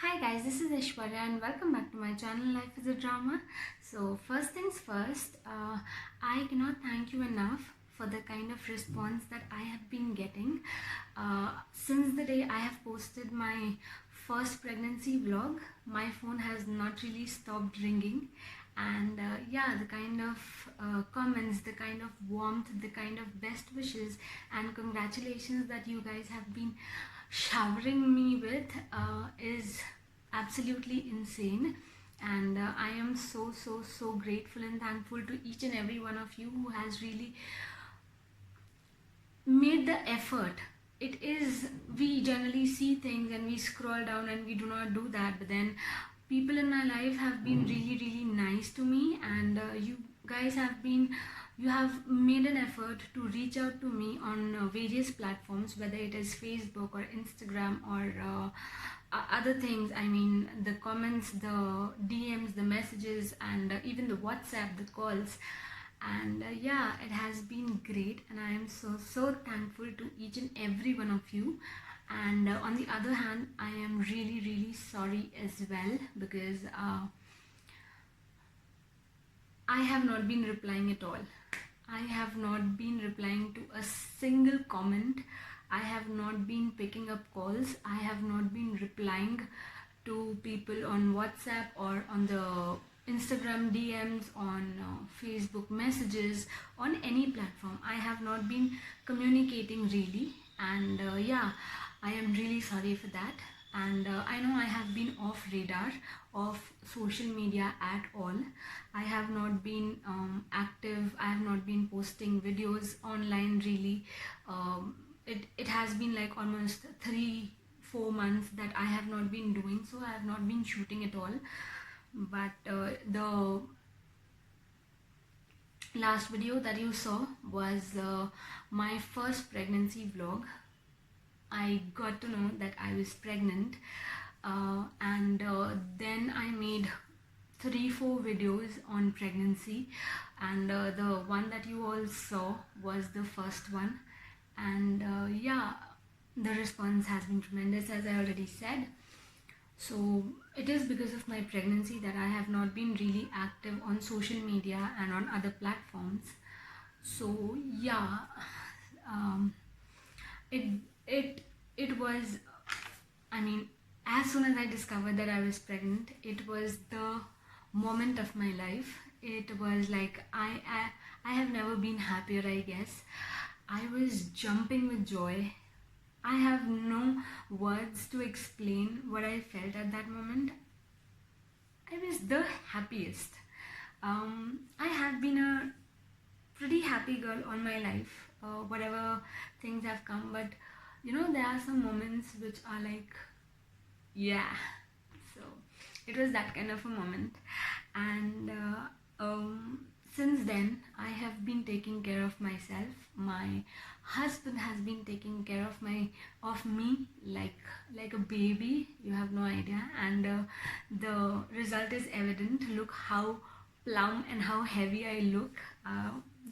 Hi guys, this is Aishvarya and welcome back to my channel Life is a Drama. So first things first, I cannot thank you enough for the kind of response that I have been getting since the day I have posted my first pregnancy vlog. My phone has not really stopped ringing, and the kind of comments, the kind of warmth, the kind of best wishes and congratulations that you guys have been showering me with is absolutely insane. And I am so grateful and thankful to each and every one of you who has really made the effort. It is, we generally see things and we scroll down and we do not do that, but then people in my life have been really nice to me, and you guys have been, you have made an effort to reach out to me on various platforms, whether it is Facebook or Instagram or other things. I mean, the comments, the DMs, the messages, and even the WhatsApp, the calls. And it has been great, and I am so thankful to each and every one of you. And on the other hand, I am really sorry as well, because I have not been replying at all. I have not been replying to a single comment. I have not been picking up calls. I have not been replying to people on WhatsApp or on the Instagram DMs, on Facebook messages, on any platform. I have not been communicating really, and I am really sorry for that. And I know I have been off radar of social media at all. I have not been active. I have not been posting videos online really. It has been like almost 3-4 months that I have not been doing so. I have not been shooting at all. But the last video that you saw was my first pregnancy vlog. I got to know that I was pregnant, and then I made 3-4 videos on pregnancy, and the one that you all saw was the first one. And the response has been tremendous, as I already said. So it is because of my pregnancy that I have not been really active on social media and on other platforms. So it it was, I mean, as soon as I discovered that I was pregnant, it was the moment of my life. It was like I have never been happier, I guess. I was jumping with joy. I have no words to explain what I felt at that moment. I was the happiest. I have been a pretty happy girl all my life, whatever things have come, but there are some moments which are like, yeah. So it was that kind of a moment. And since then I have been taking care of myself. My husband has been taking care of me like a baby. You have no idea. And the result is evident. Look how plump and how heavy I look.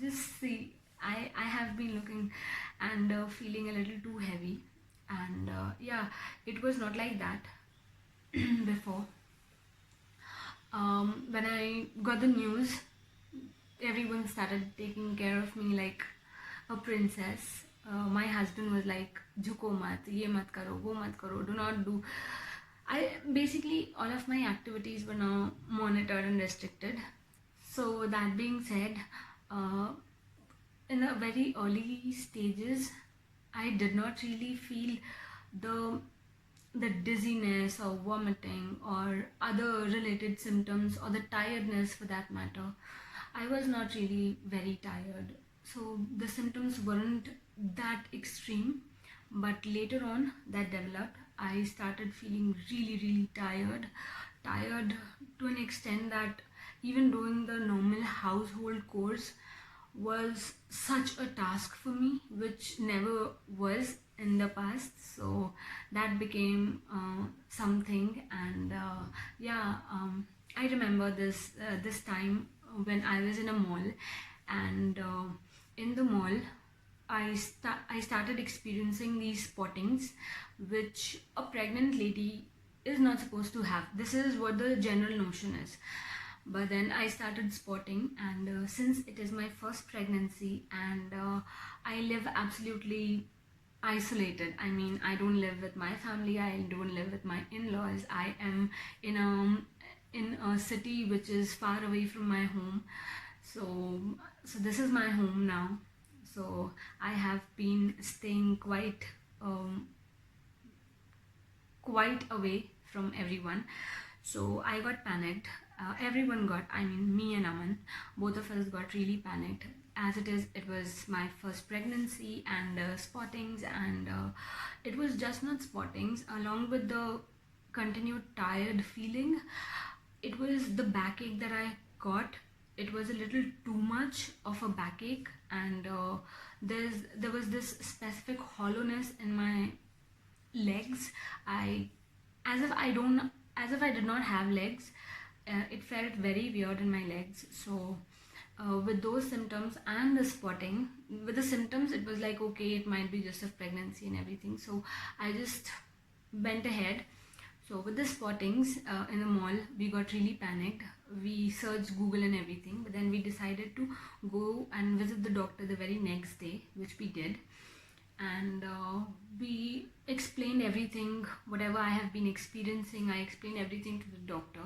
Just see, I have been looking and feeling a little too heavy. And it was not like that before. When I got the news, everyone started taking care of me like a princess. My husband was like, "Jhuko mat, ye mat karo, wo mat karo, do not do." Basically all of my activities were now monitored and restricted. So that being said, in the very early stages, I did not really feel the dizziness or vomiting or other related symptoms, or the tiredness for that matter. I was not really very tired, so the symptoms weren't that extreme. But later on that developed. I started feeling really tired to an extent that even doing the normal household chores was such a task for me, which never was in the past. So that became something. And I remember this time when I was in a mall, and in the mall I started experiencing these spottings, which a pregnant lady is not supposed to have. This is what the general notion is. But then I started spotting, and since it is my first pregnancy, and I live absolutely isolated. I mean, I don't live with my family, I don't live with my in-laws. I am in a city which is far away from my home. So this is my home now. So I have been staying um, quite away from everyone. So I got panicked. Everyone got, I mean, me and Aman, both of us got really panicked. As it is, it was my first pregnancy, and spottings, and it was just not spottings, along with the continued tired feeling. It was the backache that I got. It was a little too much of a backache, and there was this specific hollowness in my legs. I as if I don't as if I did not have legs. It felt very weird in my legs. So with those symptoms and the spotting, with the symptoms, it was like, okay, it might be just a pregnancy and everything. So I just went ahead. So with the spottings in the mall, we got really panicked. We searched Google and everything, but then we decided to go and visit the doctor the very next day, which we did. And we explained everything, whatever I have been experiencing. I explained everything to the doctor,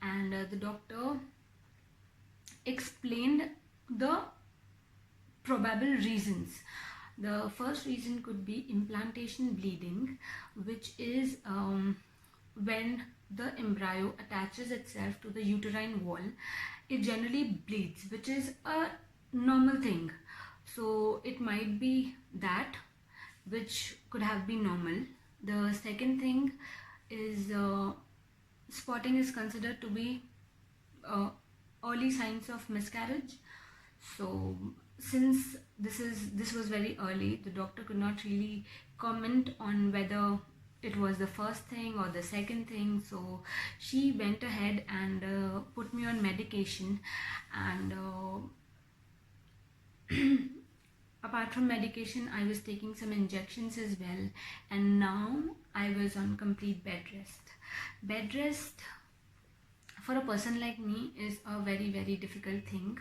and the doctor explained the probable reasons. The first reason could be implantation bleeding, which is when the embryo attaches itself to the uterine wall, it generally bleeds, which is a normal thing. So it might be that, which could have been normal. The second thing is spotting is considered to be early signs of miscarriage. So since this was very early, the doctor could not really comment on whether it was the first thing or the second thing. So she went ahead and put me on medication, and apart from medication, I was taking some injections as well, and now I was on complete bed rest. Bed rest for a person like me is a very, very difficult thing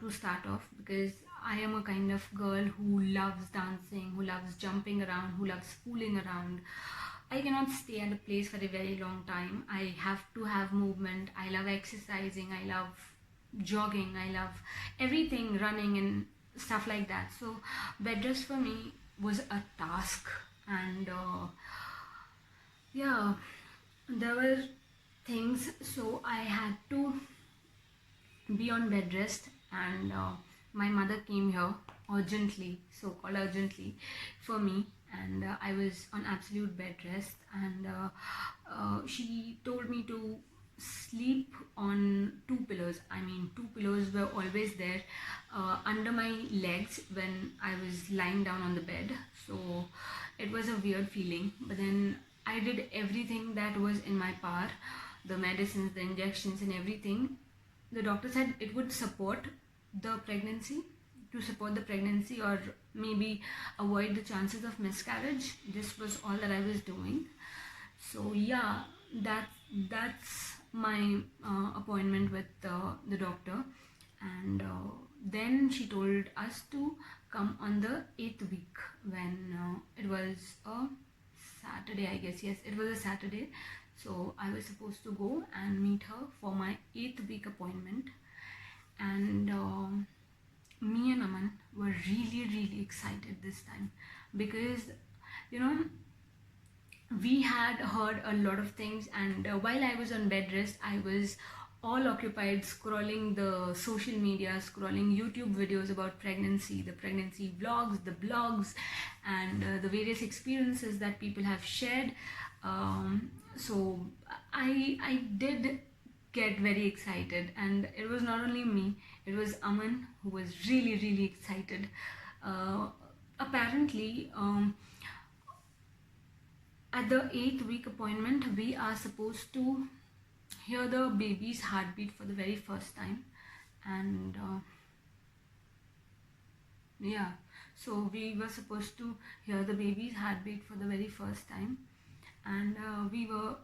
to start off, because I am a kind of girl who loves dancing, who loves jumping around, who loves fooling around. I cannot stay at a place for a very long time. I have to have movement. I love exercising. I love jogging. I love everything, running and stuff like that. So bed rest for me was a task, and yeah, there were things. So I had to be on bed rest, and my mother came here urgently, so called urgently, for me, and I was on absolute bed rest, and she told me to sleep on two pillows. I mean, two pillows were always there under my legs when I was lying down on the bed. So it was a weird feeling, but then I did everything that was in my power, the medicines, the injections and everything. The doctor said it would support the pregnancy, to support the pregnancy, or maybe avoid the chances of miscarriage. This was all that I was doing. So yeah, that's my appointment with the doctor, and then she told us to come on the 8th week, when it was a Saturday, I guess. Yes, it was a Saturday. So I was supposed to go and meet her for my 8th week appointment, and me and Aman were really, really excited this time, because you know, we had heard a lot of things, and while I was on bed rest, I was all occupied scrolling the social media, scrolling YouTube videos about pregnancy, the pregnancy vlogs, the blogs, and the various experiences that people have shared. So I did get very excited, and it was not only me, it was Aman who was really, really excited. Apparently, at the 8th week appointment, we are supposed to hear the baby's heartbeat for the very first time, and so we were supposed to hear the baby's heartbeat for the very first time, and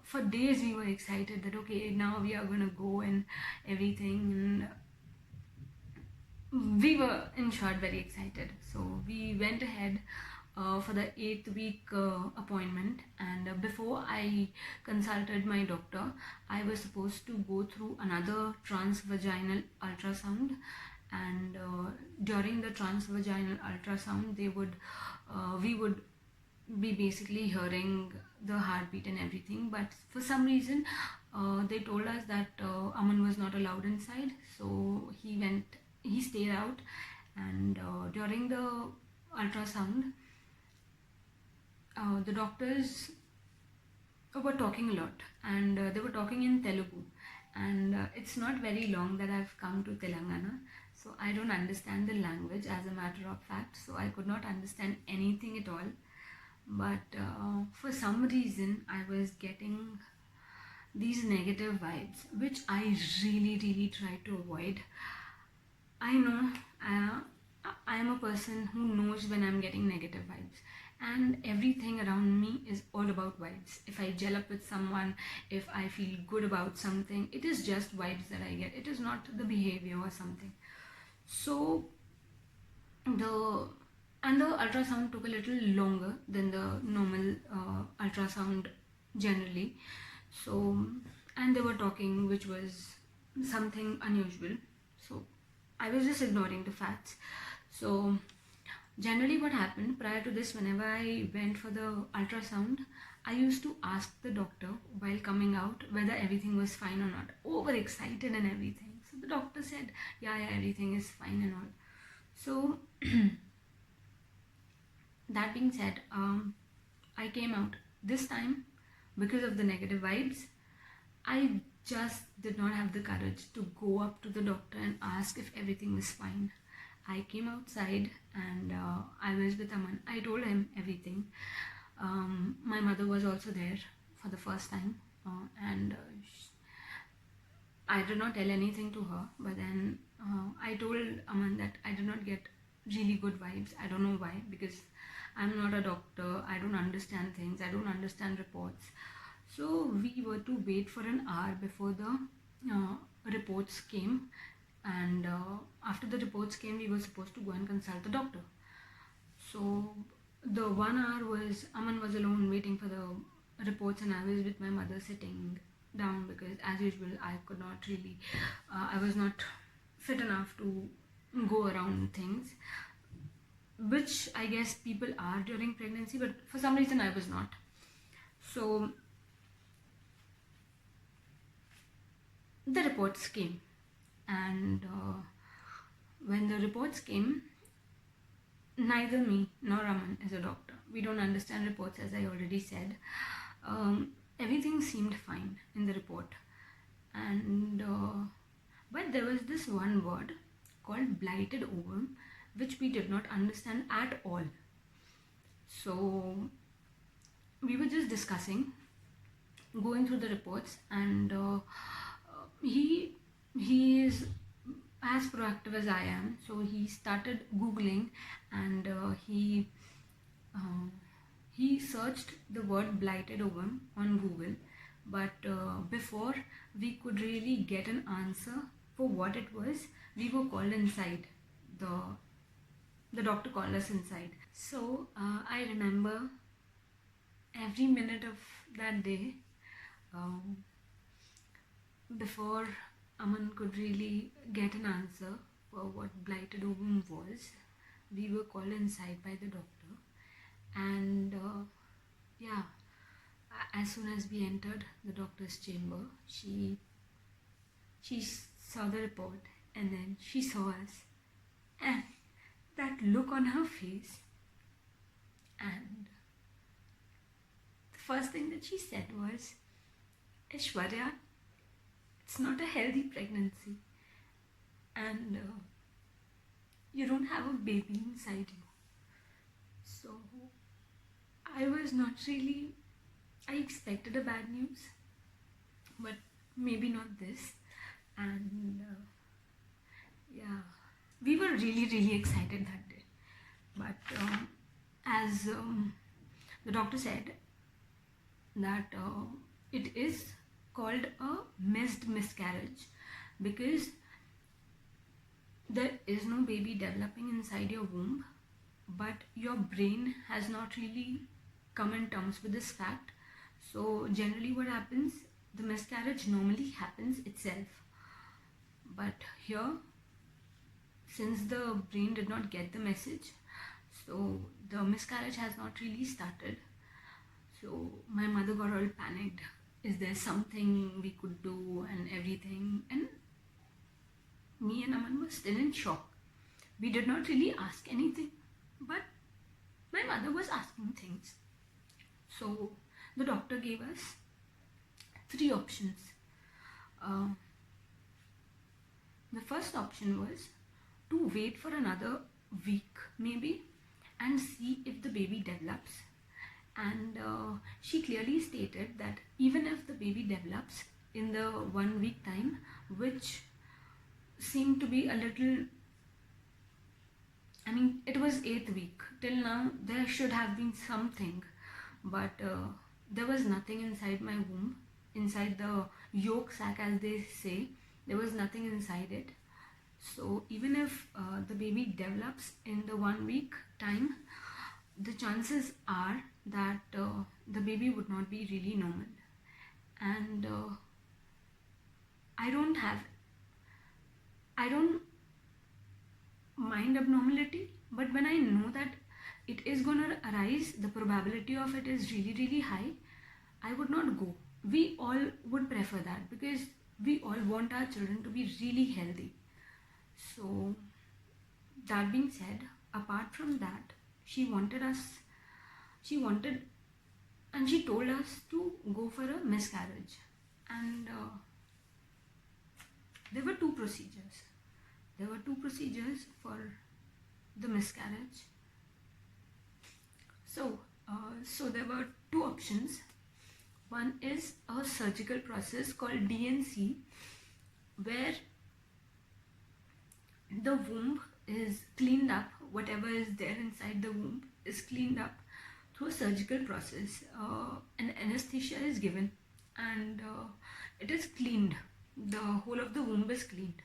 for days we were excited that okay, now we are gonna go and everything, and we were in short very excited. So we went ahead for the 8th week appointment, and before I consulted my doctor, I was supposed to go through another transvaginal ultrasound, and during the transvaginal ultrasound we would be basically hearing the heartbeat and everything, but for some reason they told us that Aman was not allowed inside, so he stayed out, and during the ultrasound the doctors were talking a lot, and they were talking in Telugu, and it's not very long that I've come to Telangana, so I don't understand the language as a matter of fact, so I could not understand anything at all. But for some reason I was getting these negative vibes, which I really tried to avoid. I know I am a person who knows when I'm getting negative vibes, and everything around me is all about vibes. If I gel up with someone, if I feel good about something, it is just vibes that I get. It is not the behavior or something. So the ultrasound took a little longer than the normal ultrasound generally. So, and they were talking, which was something unusual. So I was just ignoring the facts. So generally what happened prior to this, whenever I went for the ultrasound, I used to ask the doctor while coming out whether everything was fine or not. Overexcited and everything. So the doctor said, yeah, everything is fine and all. So that being said, I came out this time because of the negative vibes. I just did not have the courage to go up to the doctor and ask if everything was fine. I came outside, and I was with Aman. I told him everything. My mother was also there for the first time, and I did not tell anything to her, but then I told Aman that I did not get really good vibes. I don't know why, because I'm not a doctor, I don't understand things, I don't understand reports. So we were to wait for an hour before the reports came, and after the reports came, we were supposed to go and consult the doctor. So the 1 hour was, Aman was alone waiting for the reports, and I was with my mother sitting down, because as usual I could not really, I was not fit enough to go around things, which I guess people are during pregnancy, but for some reason I was not. So the reports came, and when the reports came, neither me nor Aman is a doctor. We don't understand reports, as I already said. Everything seemed fine in the report, and but there was this one word called blighted ovum, which we did not understand at all. So we were just discussing, going through the reports, and he is as proactive as I am, so he started googling, and he searched the word blighted ovum on Google, but before we could really get an answer for what it was, we were called inside. The doctor called us inside. So I remember every minute of that day. Before Aman could really get an answer for what blighted ovum was, we were called inside by the doctor, and yeah, as soon as we entered the doctor's chamber, she saw the report, and then she saw us, and that look on her face, and the first thing that she said was, Aishvarya, it's not a healthy pregnancy, and you don't have a baby inside you. So I was not really, I expected a bad news, but maybe not this. And yeah, we were really excited that day, but as the doctor said, that it is called a missed miscarriage, because there is no baby developing inside your womb, but your brain has not really come in terms with this fact. So generally what happens, the miscarriage normally happens itself, but here, since the brain did not get the message, so the miscarriage has not really started. So my mother got all panicked. Is there something we could do and everything? And me and Aman were still in shock. We did not really ask anything, but my mother was asking things. So the doctor gave us 3 options. The first option was to wait for another week maybe and see if the baby develops. And she clearly stated that even if the baby develops in the 1 week time, which seemed to be a little, I mean, it was 8th week. Till now, there should have been something, but there was nothing inside my womb, inside the yolk sac, as they say. There was nothing inside it. So even if the baby develops in the 1 week time, the chances are that the baby would not be really normal. And I don't mind abnormality, but when I know that it is gonna arise, the probability of it is really, really high, I would not go. We all would prefer that, because we all want our children to be really healthy. So that being said, apart from that, she told us to go for a miscarriage. And there were 2 procedures. There were 2 procedures for the miscarriage. So there were 2 options. One is a surgical process called DNC, where the womb is cleaned up, whatever is there inside the womb is cleaned up through a surgical process. An anesthesia is given, and it is cleaned. The whole of the womb is cleaned.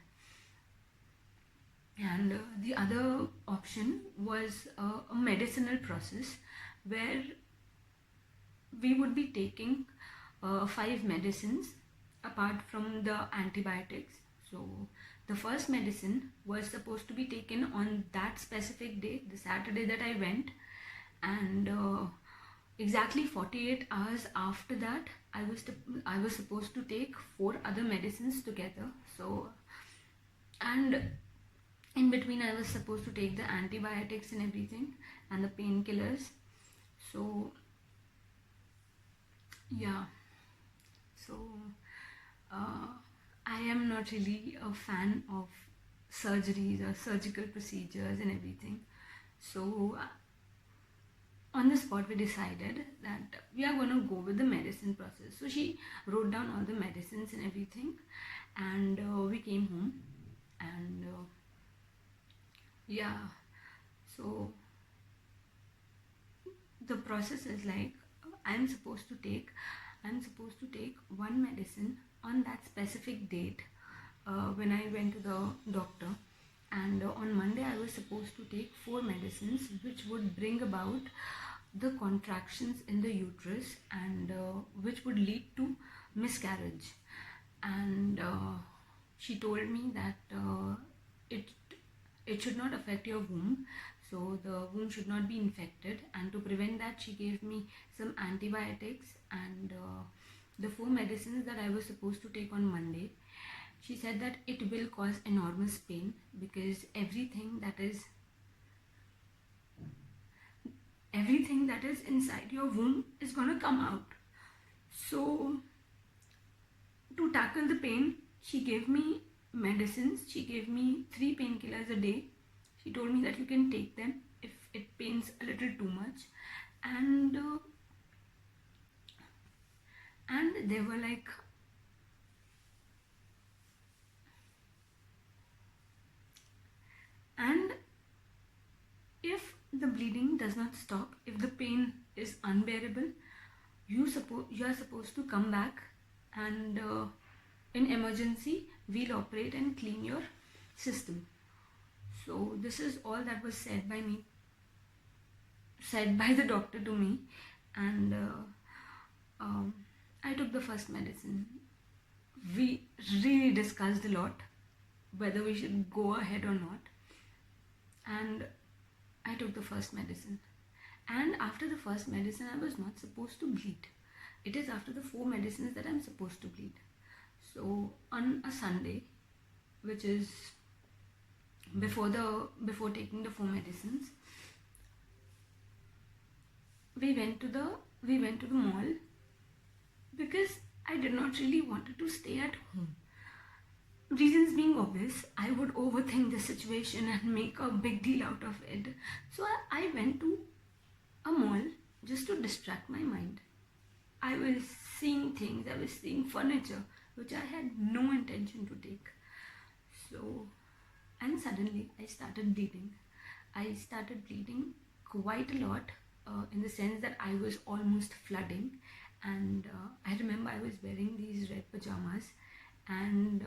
And the other option was a medicinal process, where we would be taking 5 medicines apart from the antibiotics. So the first medicine was supposed to be taken on that specific day, the Saturday that I went, and exactly 48 hours after that, I was supposed to take 4 other medicines together. So, and in between I was supposed to take the antibiotics and everything, and the painkillers. So yeah, so I am not really a fan of surgeries or surgical procedures and everything. So on the spot we decided that we are going to go with the medicine process. So she wrote down all the medicines and everything, and we came home. And yeah, so the process is like, I'm supposed to take 1 medicine on that specific date when I went to the doctor, and on Monday I was supposed to take 4 medicines which would bring about the contractions in the uterus, and which would lead to miscarriage. And she told me that it should not affect your womb, so the womb should not be infected, and to prevent that she gave me some antibiotics and the 4 medicines that I was supposed to take on Monday. She said that it will cause enormous pain, because everything that is inside your womb is going to come out. So to tackle the pain, she gave me medicines. She gave me 3 painkillers a day. She told me that you can take them if it pains a little too much, and they were like, and if the bleeding does not stop, if the pain is unbearable, you are supposed to come back, and in emergency we'll operate and clean your system. So this is all that was said by the doctor to me, and I took the first medicine. We really discussed a lot whether we should go ahead or not, and I took the first medicine. And after the first medicine, I was not supposed to bleed. It is after the 4 medicines that I'm supposed to bleed. So on a Sunday, which is before taking the 4 medicines, we went to the mall, because I did not really wanted to stay at home. Reasons being obvious, I would overthink the situation and make a big deal out of it. So I went to a mall just to distract my mind. I was seeing things, I was seeing furniture which I had no intention to take. So, and suddenly I started bleeding. I started bleeding quite a lot, in the sense that I was almost flooding, and I remember I was wearing these red pajamas, and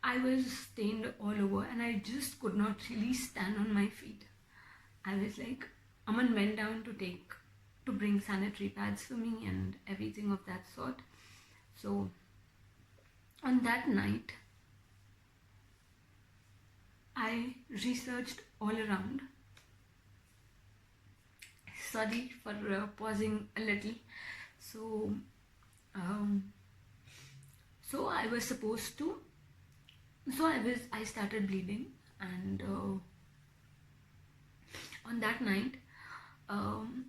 I was stained all over, and I just could not really stand on my feet. I was like, Aman went down to bring sanitary pads for me and everything of that sort. So on that night, I researched all around. Sorry for pausing a little. So I was supposed to. So I started bleeding, and on that night, Aman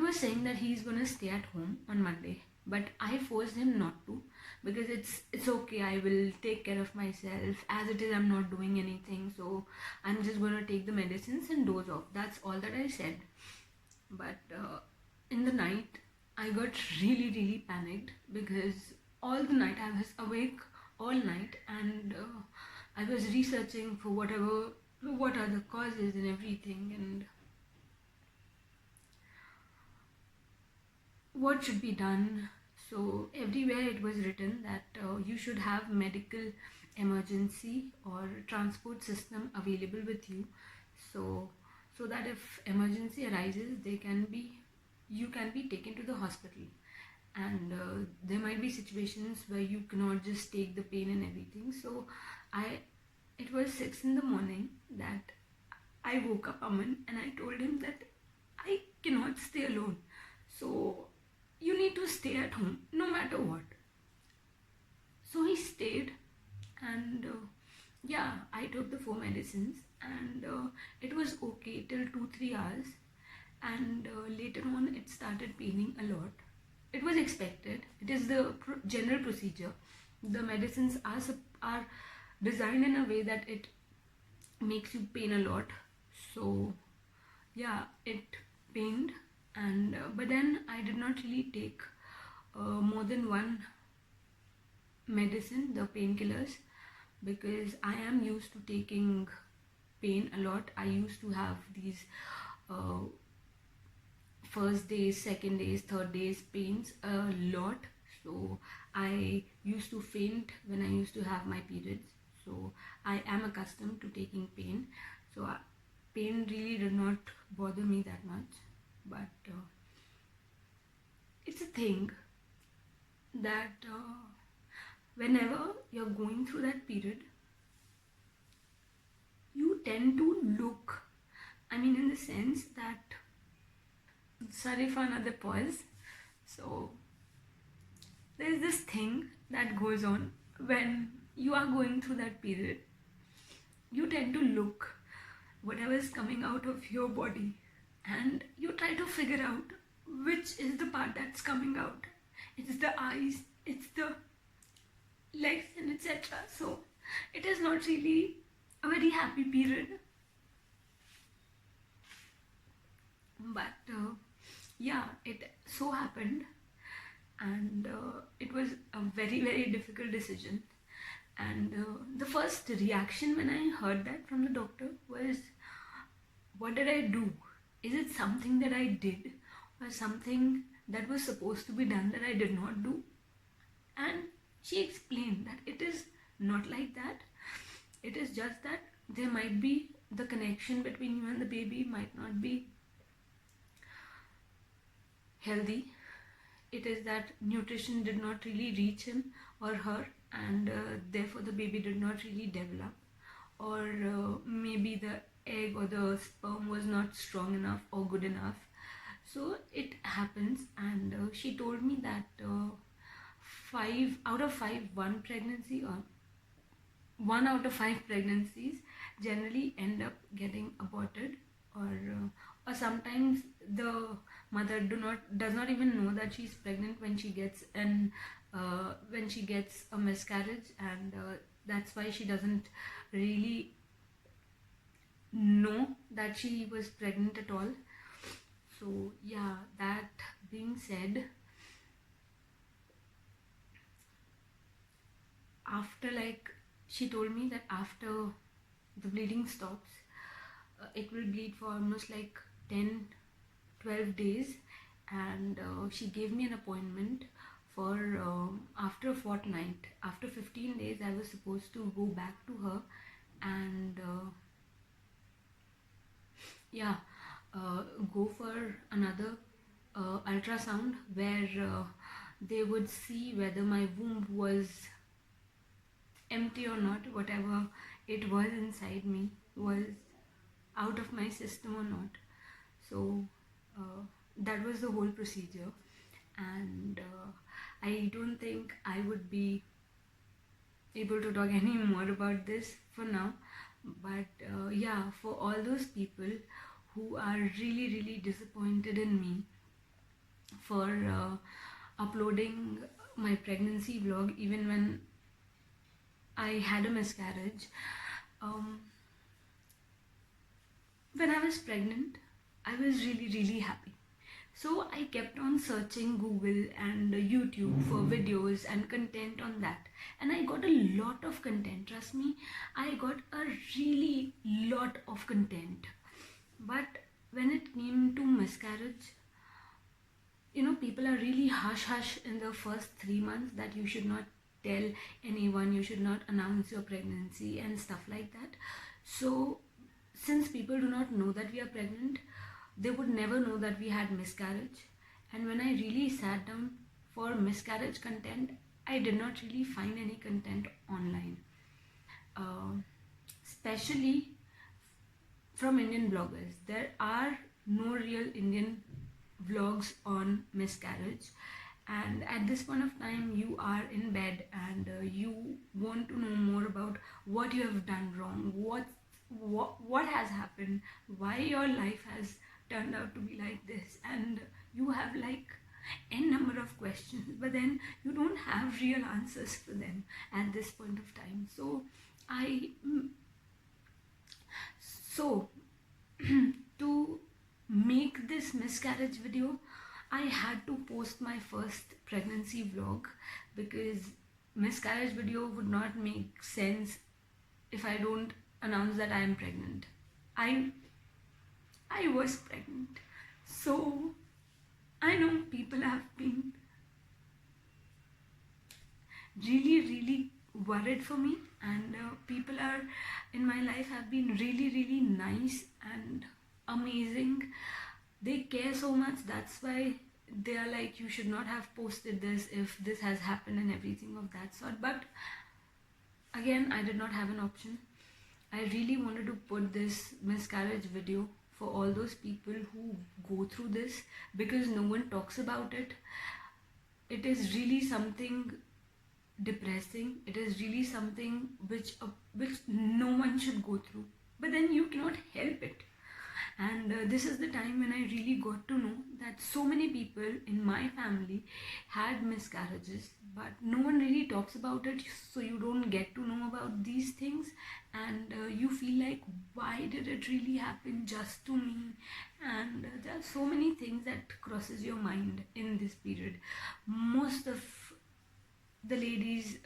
was saying that he's gonna stay at home on Monday, but I forced him not to, because it's okay, I will take care of myself. As it is, I'm not doing anything, so I'm just gonna take the medicines and doze off. That's all that I said. But in the night, I got really panicked, because all the night I was awake all night, and I was researching for what are the causes and everything, and what should be done. So everywhere it was written that you should have medical emergency or transport system available with you, so that if emergency arises, you can be taken to the hospital. And there might be situations where you cannot just take the pain and everything. So it was 6 in the morning that I woke up Aman, and I told him that I cannot stay alone, so you need to stay at home no matter what. So he stayed, and I took the 4 medicines, and it was okay till 2-3 hours, and later on it started paining a lot. It was expected. It is the general procedure. The medicines are designed in a way that it makes you pain a lot. So it pained, and but then I did not really take more than one medicine, the painkillers, because I am used to taking pain a lot. I used to have these first days, second days, third days pains a lot. So I used to faint when I used to have my periods. So I am accustomed to taking pain. So pain really did not bother me that much. But it's a thing that whenever you're going through that period, you tend to look, in the sense that, sorry for another pause. So there's this thing that goes on when you are going through that period. You tend to look whatever is coming out of your body, and you try to figure out which is the part that's coming out. It's the eyes, it's the legs, and etc. So it is not really a very happy period. But it so happened, and it was a very difficult decision. And the first reaction when I heard that from the doctor was, what did I do? Is it something that I did, or something that was supposed to be done that I did not do. And she explained that it is not like that. It is just that there might be the connection between you and the baby might not be healthy. It is that nutrition did not really reach him or her, and therefore the baby did not really develop, or maybe the egg or the sperm was not strong enough or good enough. So it happens, and she told me that 5 out of 5, one out of 5 pregnancies generally end up getting aborted, or sometimes the mother does not even know that she's pregnant when she gets a miscarriage, and that's why she doesn't really know that she was pregnant at all. So yeah, that being said, after she told me that after the bleeding stops, it will bleed for almost 10-12 days, and she gave me an appointment for after a fortnight. After 15 days I was supposed to go back to her and go for another ultrasound where they would see whether my womb was empty or not, whatever it was inside me was out of my system or not. So that was the whole procedure, and I don't think I would be able to talk any more about this for now. But for all those people who are really disappointed in me for uploading my pregnancy vlog even when I had a miscarriage, when I was pregnant, I was really happy. So I kept on searching Google and YouTube for videos and content on that. And I got a lot of content. Trust me, I got a really lot of content. But when it came to miscarriage, people are really hush in the first 3 months that you should not tell anyone, you should not announce your pregnancy and stuff like that. So since people do not know that we are pregnant, they would never know that we had miscarriage. And when I really sat down for miscarriage content, I did not really find any content online, especially from Indian bloggers. There are no real Indian vlogs on miscarriage, and at this point of time you are in bed and you want to know more about what you have done wrong, what has happened, why your life has turned out to be like this, and you have n number of questions, but then you don't have real answers for them at this point of time. So to make this miscarriage video, I had to post my first pregnancy vlog, because miscarriage video would not make sense if I don't announce that I am pregnant. I was pregnant. So I know people have been really worried for me, and people are in my life have been really nice and amazing. They care so much, that's why they are like, you should not have posted this if this has happened and everything of that sort. But again, I did not have an option. I really wanted to put this miscarriage video for all those people who go through this, because no one talks about it. It is really something depressing. It is really something which no one should go through, but then you cannot help it. And this is the time when I really got to know that so many people in my family had miscarriages, but no one really talks about it, so you don't get to know about these things, and you feel like, why did it really happen just to me? And there are so many things that crosses your mind in this period. Most of the ladies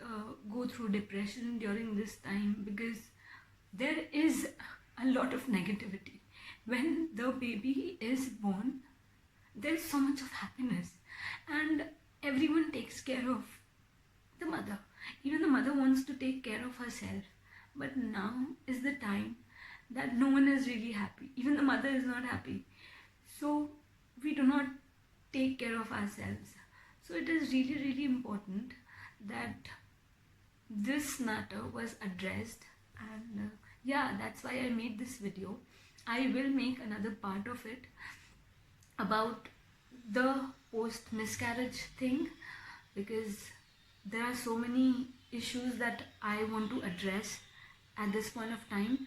go through depression during this time, because there is a lot of negativity. When the baby is born, there's so much of happiness, and everyone takes care of the mother. Even the mother wants to take care of herself, but now is the time that no one is really happy. Even the mother is not happy, so we do not take care of ourselves. So it is really, really important that this matter was addressed, and yeah, that's why I made this video. I will make another part of it about the post miscarriage thing, because there are so many issues that I want to address at this point of time.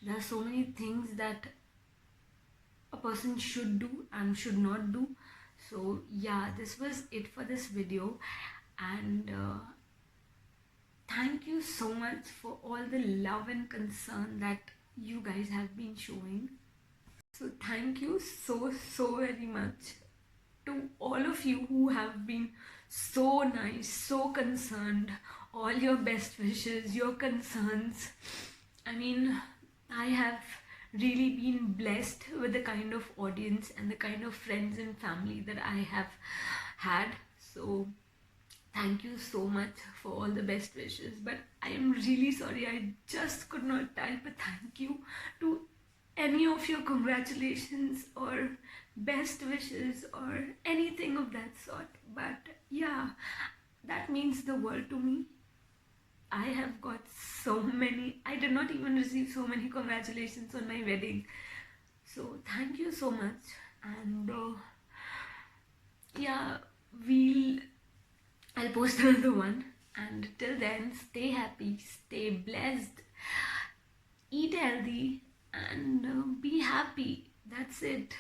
There are so many things that a person should do and should not do. So yeah, this was it for this video, and thank you so much for all the love and concern that you guys have been showing. So thank you so very much to all of you who have been so nice, so concerned, all your best wishes, your concerns. I mean, I have really been blessed with the kind of audience and the kind of friends and family that I have had. So thank you so much for all the best wishes. But I am really sorry, I just could not type a thank you to any of your congratulations or best wishes or anything of that sort. But yeah, that means the world to me. I have got so many. I did not even receive so many congratulations on my wedding. So thank you so much. And yeah, I'll post another one. And till then, stay happy, stay blessed, eat healthy, and be happy. That's it.